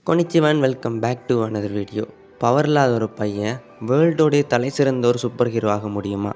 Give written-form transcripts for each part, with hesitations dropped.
கொனிச்சிவா and welcome back to another video. Power இல்லாத ஒரு பையன் வேர்ல்டோடைய தலை சிறந்த ஒரு சூப்பர் ஹீரோ ஆக முடியுமா?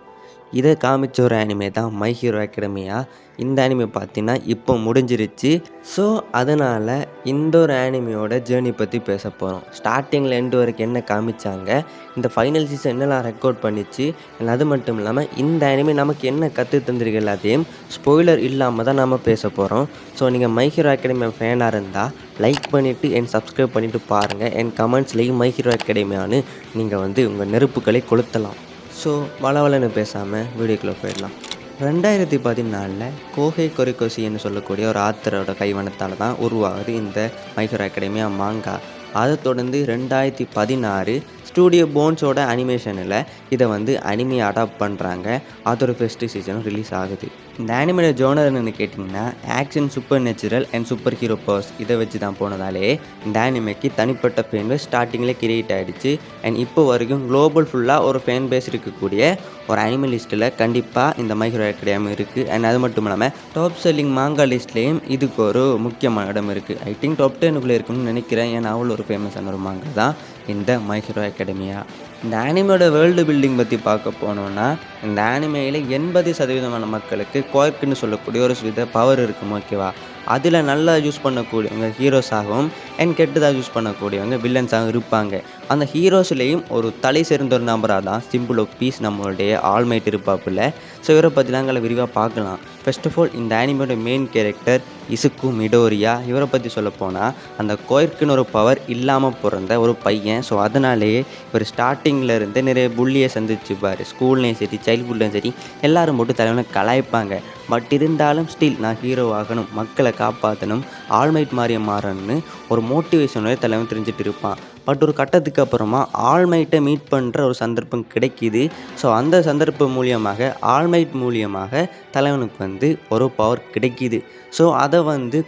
இதை காமிச்ச ஒரு அனிமே தான் மை ஹீரோ அகாடமியா. இந்த அனிமே பார்த்தீங்கன்னா இப்போ முடிஞ்சிருச்சு. ஸோ அதனால் இந்த ஒரு அனிமையோட ஜேர்னி பற்றி பேச போகிறோம். ஸ்டார்டிங்கில் எண்டு வரைக்கும் என்ன காமிச்சாங்க, இந்த ஃபைனல் சீசன் என்னெல்லாம் ரெக்கார்ட் பண்ணிச்சு, அது மட்டும் இல்லாமல் இந்த அனிமே நமக்கு என்ன கற்று தந்திருக்கு எல்லாத்தையும் ஸ்பாய்லர் இல்லாமல் தான் நம்ம பேச போகிறோம். ஸோ நீங்கள் மை ஹீரோ அகாடமி ஃபேனாக இருந்தால் லைக் பண்ணிவிட்டு என் சப்ஸ்கிரைப் பண்ணிவிட்டு பாருங்கள். என் கமெண்ட்ஸ்லேயும் மை ஹீரோ அகாடமியானு நீங்கள் உங்கள் நெருப்புகளை கொளுத்தலாம். ஸோ வளவலன்னு பேசாமல் வீடியோக்குள்ளே போயிடலாம். 2014 கோஹே கொரிகோசின்னு சொல்லக்கூடிய ஒரு ஆத்தரோட கைவண்ணத்தால் தான் உருவாகுது இந்த மை ஹீரோ அகாடமியா மாங்கா. அதை தொடர்ந்து 2016 ஸ்டூடியோ போன்ஸோட அனிமேஷனில் இதை அனிமே அடாப்ட் பண்ணுறாங்க. அதோட ஃபர்ஸ்ட் சீசனும் ரிலீஸ் ஆகுது. இந்த அனிமேட ஜோனர் என்னென்னு கேட்டிங்கன்னா action, super natural and super hero powers இதை வச்சு தான் போனதாலே இந்த அனிமேக்கு தனிப்பட்ட ஃபேன் பேஸ் ஸ்டார்டிங்கில் கிரியேட் ஆகிடுச்சு. அண்ட் இப்போ வரைக்கும் குளோபல் ஃபுல்லாக ஒரு ஃபேன் பேஸ் இருக்கக்கூடிய ஒரு அனிமே லிஸ்ட்டில் கண்டிப்பாக இந்த மை ஹீரோ அகாடமி இருக்குது. அண்ட் அது மட்டும் இல்லாமல் டாப் செல்லிங் மாங்கா லிஸ்ட்லேயும் இதுக்கு ஒரு முக்கியமான இடம் இருக்குது. ஐ திங்க் டாப் 10 இருக்குன்னு நினைக்கிறேன். ஏன்னா அவ்வளோ ஒரு ஃபேமஸான ஒரு மாங்கா தான் இந்த மை ஹீரோ அகாடமியா. இந்த அனிமையோட வேர்ல்டு பில்டிங் பற்றி பார்க்க போனோன்னா இந்த அனிமையில் 80% மக்களுக்கு குவார்க்குன்னு சொல்லக்கூடிய ஒரு வித பவர் இருக்கும். ஓகேவா? அதில் நல்லா யூஸ் பண்ணக்கூடியவங்க ஹீரோஸாகவும் அண்ட் கெட்டதாக யூஸ் பண்ணக்கூடியவங்க வில்லன்ஸாகவும் இருப்பாங்க. அந்த ஹீரோஸ்லேயும் ஒரு தலை சிறந்த ஒரு நம்பராக தான் சிம்பிள் ஆஃப் பீஸ் நம்மளுடைய ஆல்மைட் இருப்பாப்புல. ஸோ இவரை பற்றி நாங்கள் விரிவாக பார்க்கலாம். ஃபர்ஸ்ட் ஆஃப் ஆல் இந்த அனிமையோட மெயின் கேரக்டர் இசுக்கு மிடோரியா. இவரை பற்றி சொல்லப்போனால் அந்த கோயிற்குன்னு ஒரு பவர் இல்லாமல் பிறந்த ஒரு பையன். ஸோ அதனாலேயே இவர் ஸ்டார்டிங்கில் இருந்து நிறைய புள்ளியை சந்திச்சுப்பார். ஸ்கூல்லையும் சரி, சைல்ட்ஹுட்லையும் சரி, எல்லோரும் போட்டு தலைவனை கலாய்ப்பாங்க. பட் இருந்தாலும் ஸ்டில் நான் ஹீரோ ஆகணும், மக்களை காப்பாற்றணும், ஆல்மைட் மாதிரியே மாறணும்னு ஒரு மோட்டிவேஷனோட தலைவன் தெரிஞ்சுட்டு இருப்பான். பட் ஒரு கட்டத்துக்கு அப்புறமா ஆல்மைட்டை மீட் பண்ணுற ஒரு சந்தர்ப்பம் கிடைக்கிது. ஸோ அந்த சந்தர்ப்பம் மூலியமாக ஆல்மைட் மூலியமாக தலைவனுக்கு ஒரு பவர் கிடைக்கிது. ஸோ அதை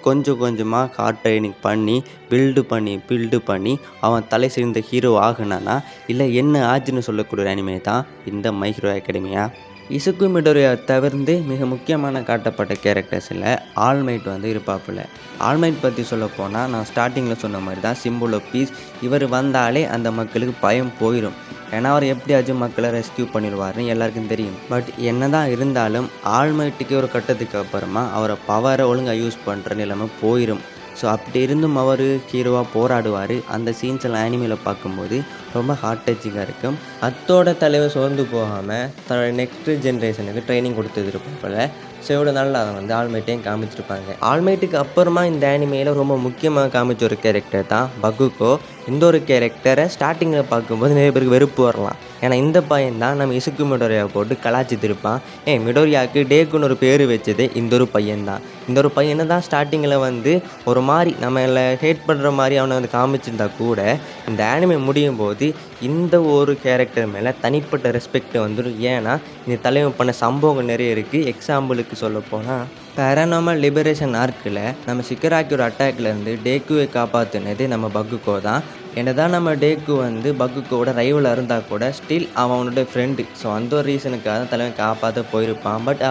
கொஞ்சம் கொஞ்சமாக ஹார்ட் ட்ரைனிங் பண்ணி பில்டு பண்ணி அவன் தலை சிறந்த ஹீரோ ஆகுனானா இல்லை என்ன ஆச்சுன்னு சொல்லக்கூடிய அனிமே தான் இந்த மை ஹீரோ அகாடமியா. இசுக்கு மிடோரியா தவிர்த்து மிக முக்கியமான காட்டப்பட்ட கேரக்டர்ஸில் ஆல்மைட் இருப்பாப்புல. ஆல்மைட் பற்றி சொல்ல போனால் நான் ஸ்டார்டிங்கில் சொன்ன மாதிரி தான் சிம்பிள் ஆஃப் பீஸ். இவர் வந்தாலே அந்த மக்களுக்கு பயம் போயிடும். ஏன்னா அவர் எப்படியாச்சும் மக்களை ரெஸ்கியூ பண்ணிடுவார்னு எல்லாருக்கும் தெரியும். பட் என்ன தான் இருந்தாலும் ஆல்மைட்டுக்கு ஒரு கட்டத்துக்கு அப்புறமா அவரை பவரை ஒழுங்காக யூஸ் பண்ணுற நிலைமை போயிடும். ஸோ அப்படி இருந்தும் அவர் ஹீரோவாக போராடுவார். அந்த சீன்ஸ் எல்லாம் அனிமேல பார்க்கும்போது ரொம்ப ஹார்ட் டச்சிங்காக இருக்கும். அத்தோட தலைவர் சோர்ந்து போகாமல் தன்னோட நெக்ஸ்ட் ஜென்ரேஷனுக்கு ட்ரைனிங் கொடுத்தது இருக்கும் போல். ஸோ இவ்வளோ நல்லா அதை ஆல்மைட்டையும் காமிச்சிருப்பாங்க. ஆல்மைட்டுக்கு அப்புறமா இந்த அனிமேயில் ரொம்ப முக்கியமாக காமிச்ச ஒரு கேரக்டர் தான் பகுகோ. இந்த ஒரு கேரக்டரை ஸ்டார்டிங்கில் பார்க்கும்போது நிறைய பேருக்கு வெறுப்பு வரலாம். ஏன்னா இந்த பையன் தான் நம்ம இசுக்கு மிடோரியா போட்டு கலாச்சிட்டு இருப்பான். மிடோரியாவுக்கு டேக்குன்னு ஒரு பேர் வச்சதே இந்த ஒரு பையன்தான். இந்த ஒரு பையனை தான் ஸ்டார்டிங்கில் ஒரு மாதிரி நம்மளை ஹேட் பண்ணுற மாதிரி அவனை காமிச்சிருந்தா கூட இந்த அனிமே முடியும் போது இந்த ஒரு கேரக்டர் மேலே தனிப்பட்ட ரெஸ்பெக்ட் வந்துடும். ஏன்னா இந்த தலைவன் பண்ண சம்பவங்கள் நிறைய இருக்குது. எக்ஸாம்பிளுக்கு சொல்லப்போனால் பேரானாமல் லிபரேஷன் ஆர்க்கில் நம்ம சிக்கராக்கியோட அட்டாக்லேருந்து டேக்குவை காப்பாற்றினது நம்ம பகுகோ தான். என்னதான் நம்ம டேக்கு பகுக்கோட ரைவலாக இருந்தால் கூட ஸ்டில் அவனோட ஃப்ரெண்டு. ஸோ அந்த ஒரு ரீசனுக்காக தான் தலைவன் காப்பாற்ற போயிருப்பான். பட்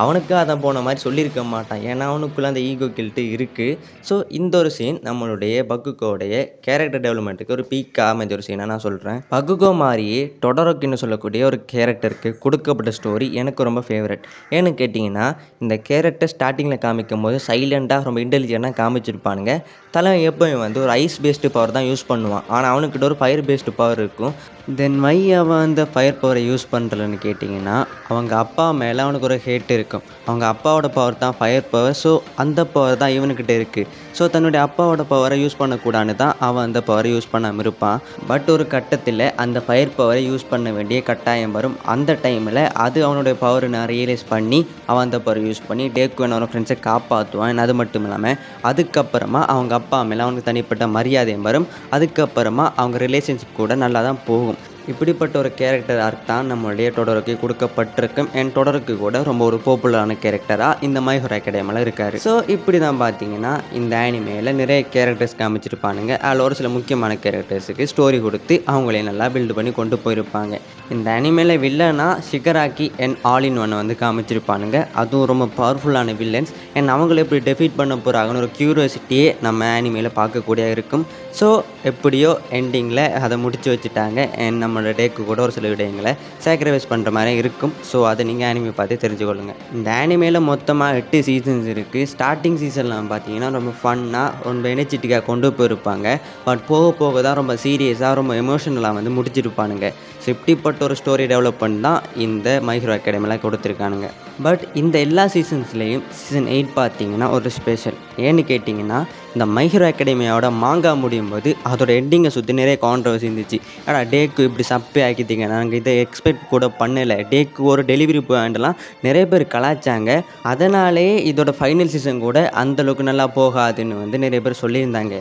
அவனுக்கு அதை போன மாதிரி சொல்லியிருக்க மாட்டான். ஏன்னா அவனுக்குள்ளே அந்த ஈகோ கில்ட்டு இருக்குது. ஸோ இந்த ஒரு சீன் நம்மளுடைய பகுக்கோடைய கேரக்டர் டெவலப்மெண்ட்டுக்கு ஒரு பீக்காக அமைஞ்ச ஒரு சீனாக நான் சொல்கிறேன். பகுகோ மாதிரியே டொடரோக்கின்னு சொல்லக்கூடிய ஒரு கேரக்டருக்கு கொடுக்கப்பட்ட ஸ்டோரி எனக்கு ரொம்ப ஃபேவரட். ஏன்னு கேட்டிங்கன்னா இந்த கேரக்டர் ஸ்டார்டிங்கில் காமிக்கும் போது சைலண்டாக ரொம்ப இன்டெலிஜென்ட்டாக காமிச்சிருப்பானுங்க. தலைவன் எப்போயும் ஒரு ஐஸ் பேஸ்டு பவர் தான் யூஸ் பண்ணுவான். ஆனால் அவனுக்கிட்ட ஒரு ஃபயர் பேஸ்டு பவர் இருக்கும். தென் வை அவன் அந்த ஃபயர் பவரை யூஸ் பண்ணுறலன்னு கேட்டிங்கன்னா அவங்க அப்பா மேலே அவனுக்கு ஒரு ஹேட் இருக்கும். அவங்க அப்பாவோட பவர் தான் ஃபயர் பவர். ஸோ அந்த பவர் தான் இவனுக்கிட்ட இருக்குது. ஸோ தன்னுடைய அப்பாவோட பவரை யூஸ் பண்ணக்கூடாதுன்னு தான் அவன் அந்த பவரை யூஸ் பண்ணாமல் இருப்பான். பட் ஒரு கட்டத்தில் அந்த ஃபயர் பவரை யூஸ் பண்ண வேண்டிய கட்டாயம் வரும். அந்த டைமில் அது அவனுடைய பவரை நான் ரியலைஸ் பண்ணி அவன் அந்த பவரை யூஸ் பண்ணி டேக்குவன் அவன் ஃப்ரெண்ட்ஸை காப்பாற்றுவான். அது மட்டும் இல்லாமல் அதுக்கப்புறமா அவங்க அப்பா மேலே அவனுக்கு தனிப்பட்ட மரியாதையும் வரும். அதுக்கப்புறமா அவங்க ரிலேஷன்ஷிப் கூட நல்லா தான் போகும். இப்படிப்பட்ட ஒரு கேரக்டர் ஆர்க் தான் நம்மளுடைய டொடோரோக்கு கொடுக்கப்பட்டிருக்கும். அண்ட் டொடோரோக்கு கூட ரொம்ப ஒரு பாப்புலரான கேரக்டராக இந்த மை ஹீரோ அகாடமியில் இருக்கார். ஸோ இப்படி தான் பார்த்தீங்கன்னா இந்த ஆனிமேயில் நிறைய கேரக்டர்ஸ் காமிச்சிருப்பானுங்க. அதில் ஒரு சில முக்கியமான கேரக்டர்ஸுக்கு ஸ்டோரி கொடுத்து அவங்களே நல்லா பில்டு பண்ணி கொண்டு போயிருப்பாங்க. இந்த அனிமேல வில்லனா Shigaraki and all in one வந்து காமிச்சிருப்பானுங்க. அதுவும் ரொம்ப பவர்ஃபுல்லான வில்லன்ஸ். அண்ட் அவங்கள எப்படி டெஃபீட் பண்ண போகிறாங்கன்னு ஒரு க்யூரியாசிட்டியே நம்ம ஆனிமேல பார்க்கக்கூடிய இருக்கும். ஸோ எப்படியோ எண்டிங்கில் அதை முடிச்சு வச்சுட்டாங்க. அண்ட் நம்மளோட டேக்கு கூட ஒரு சில விடயங்களை சாக்ரிஃபைஸ் பண்ணுற மாதிரி இருக்கும். ஸோ அதை நீங்கள் ஆனிமே பார்த்து தெரிஞ்சுக்கொள்ளுங்க. இந்த ஆனிமேல மொத்தமாக 8 சீசன்ஸ் இருக்குது. ஸ்டார்டிங் சீசன்லாம் பார்த்தீங்கன்னா ரொம்ப ஃபன்னாக ரொம்ப எனர்ஜெட்டிக்காக கொண்டு போயிருப்பாங்க. பட் போக போக தான் ரொம்ப சீரியஸாக ரொம்ப எமோஷனலாக வந்து முடிச்சிருப்பானுங்க. ஸோ இப்படிப்பட்ட ஒரு ஸ்டோரி டெவலப்மெண்ட் தான் இந்த மை ஹீரோ அகாடமியில் கொடுத்துருக்கானுங்க. பட் இந்த எல்லா சீசன்ஸ்லேயும் சீசன் 8 பார்த்தீங்கன்னா ஒரு ஸ்பெஷல். ஏன்னு கேட்டிங்கன்னா இந்த மை ஹீரோ அகாடமியோட மாங்கா முடியும் போது அதோட எண்டிங்கை சுற்றி நிறைய கான்ட்ரவர்சி இருந்துச்சு. ஆனால் டேக்கு இப்படி சப்பே ஆக்கிட்டீங்க, நாங்கள் இதை எக்ஸ்பெக்ட் கூட பண்ணலை, டேக்கு ஒரு டெலிவரி பாயிண்ட்லாம் நிறைய பேர் கலாய்ச்சாங்க. அதனாலே இதோட ஃபைனல் சீசன் கூட அந்தளவுக்கு நல்லா போகாதுன்னு வந்து நிறைய பேர் சொல்லியிருந்தாங்க.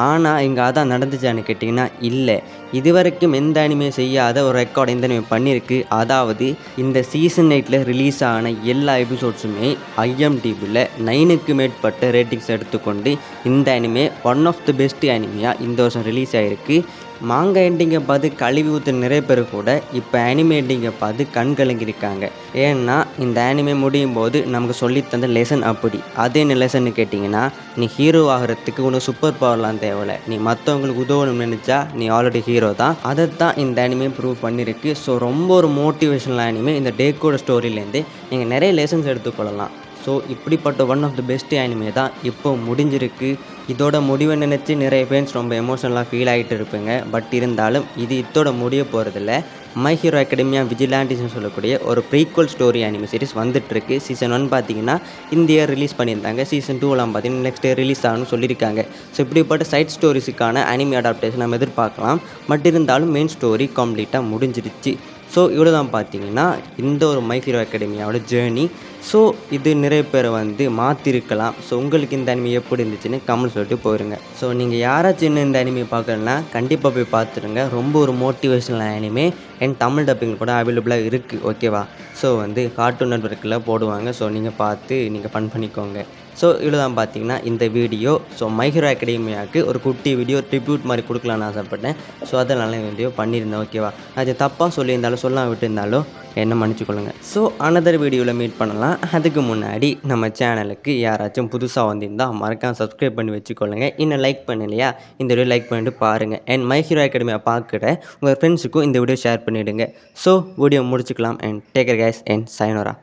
ஆனால் இங்கே அதான் நடந்துச்சான்னு கேட்டிங்கன்னா இல்லை. இது வரைக்கும் எந்த அனிமே செய்யாத ஒரு ரெக்கார்டு இந்த அனிமே பண்ணியிருக்கு. அதாவது இந்த சீசன் 8 ரிலீஸ் ஆன எல்லா எபிசோட்ஸுமே IMDbல 9க்கு மேற்பட்ட ரேட்டிங்ஸ் எடுத்துக்கொண்டு இந்த anime one of the best அனிமையாக இந்த வருஷம் ரிலீஸ் ஆகிருக்கு. மாங்கா எண்டிங்கை பார்த்து கழுவி ஊற்ற நிறைய பேர் கூட இப்போ அனிமே எண்டிங்கை பார்த்து கண் கலங்கியிருக்காங்க. ஏன்னா இந்த அனிமே முடியும் போது நமக்கு சொல்லித்தந்த லெசன் அப்படி. அது என்ன லெசன்னு கேட்டிங்கன்னா, நீ ஹீரோ ஆகிறதுக்கு உனக்கு சூப்பர் பவர்லாம் தேவையில்லை, நீ மற்றவங்களுக்கு உதவணும்னு நினச்சா நீ ஆல்ரெடி ஹீரோ தான். அதை தான் இந்த அனிமே ப்ரூவ் பண்ணியிருக்கு. ஸோ ரொம்ப ஒரு மோட்டிவேஷனல் அனிமே. இந்த டேக்கோட ஸ்டோரியிலேருந்து நீங்கள் நிறைய லெசன்ஸ் எடுத்துக்கொள்ளலாம். ஸோ இப்படிப்பட்ட one of the best anime தான் இப்போ முடிஞ்சிருக்கு. இதோட முடிவை நினச்சி நிறைய பேர்ஸ் ரொம்ப எமோஷனலாக ஃபீல் ஆகிட்டு இருப்பீங்க. பட் இருந்தாலும் இது இதோட முடிய போகிறதில்ல. மை ஹீரோ அகாடமியா விஜிலாண்டிஸ்னு சொல்லக்கூடிய ஒரு ப்ரீக்வல் ஸ்டோரி அனிமே சீரிஸ் வந்துட்டுருக்கு. சீசன் 1 பார்த்தீங்கன்னா இந்த இயர் ரிலீஸ் பண்ணியிருந்தாங்க. சீசன் 2லாம் பார்த்தீங்கன்னா நெக்ஸ்ட் இயர் ரிலீஸ் ஆகணும்னு சொல்லியிருக்காங்க. ஸோ இப்படிப்பட்ட சைட் ஸ்டோரிஸுக்கான அனிமே அடாப்டேஷன் நம்ம எதிர்பார்க்கலாம். பட் இருந்தாலும் மெயின் ஸ்டோரி கம்ப்ளீட்டாக முடிஞ்சிருச்சு. ஸோ இவ்வளோ தான் பார்த்தீங்கன்னா இந்த ஒரு மை ஹீரோ அகாடமியாவோட ஜேர்னி. ஸோ இது நிறைய பேரை வந்து மாற்றிருக்கலாம். ஸோ உங்களுக்கு இந்த அனிமே எப்படி இருந்துச்சுன்னு கமெண்ட் சொல்லிட்டு போயிருங்க. ஸோ நீங்கள் யாராச்சும் இன்னும் இந்த அனிமே பார்க்கலன்னா கண்டிப்பாக போய் பார்த்துருங்க. ரொம்ப ஒரு motivational anime. And Tamil dubbing கூட அவைலபிளாக இருக்குது. ஓகேவா? ஸோ வந்து கார்ட்டூன் நெட்வொர்க்கில் போடுவாங்க. ஸோ நீங்கள் பார்த்து நீங்கள் ஃபன் பண்ணிக்கோங்க. ஸோ இவ்வளோ தான் பார்த்தீங்கன்னா இந்த வீடியோ. ஸோ மை ஹீரோ அகாடமியாவுக்கு ஒரு குட்டி வீடியோ ட்ரிபியூட் மாதிரி கொடுக்கலான்னு ஆசைப்பட்டேன். ஸோ அதனால வீடியோ பண்ணியிருந்தேன். ஓகேவா? அது தப்பாக சொல்லியிருந்தாலும் சொல்லாமல் விட்டுருந்தாலும் என்ன மன்னிச்சுக்கொள்ளுங்க. ஸோ அனதர் வீடியோவில் மீட் பண்ணலாம். அதுக்கு முன்னாடி நம்ம சேனலுக்கு யாராச்சும் புதுசாக வந்திருந்தால் மறக்காம சப்ஸ்கிரைப் பண்ணி வச்சுக்கொள்ளுங்க. இன்னும் லைக் பண்ணலையா இந்த வீடியோ லைக் பண்ணிட்டு பாருங்கள். அண்ட் மை ஹீரோ அகாடமியை பார்க்குற உங்கள் ஃப்ரெண்ட்ஸுக்கும் இந்த வீடியோ ஷேர் பண்ணிவிடுங்க. ஸோ வீடியோ முடிச்சுக்கலாம். And take care guys and sayonara.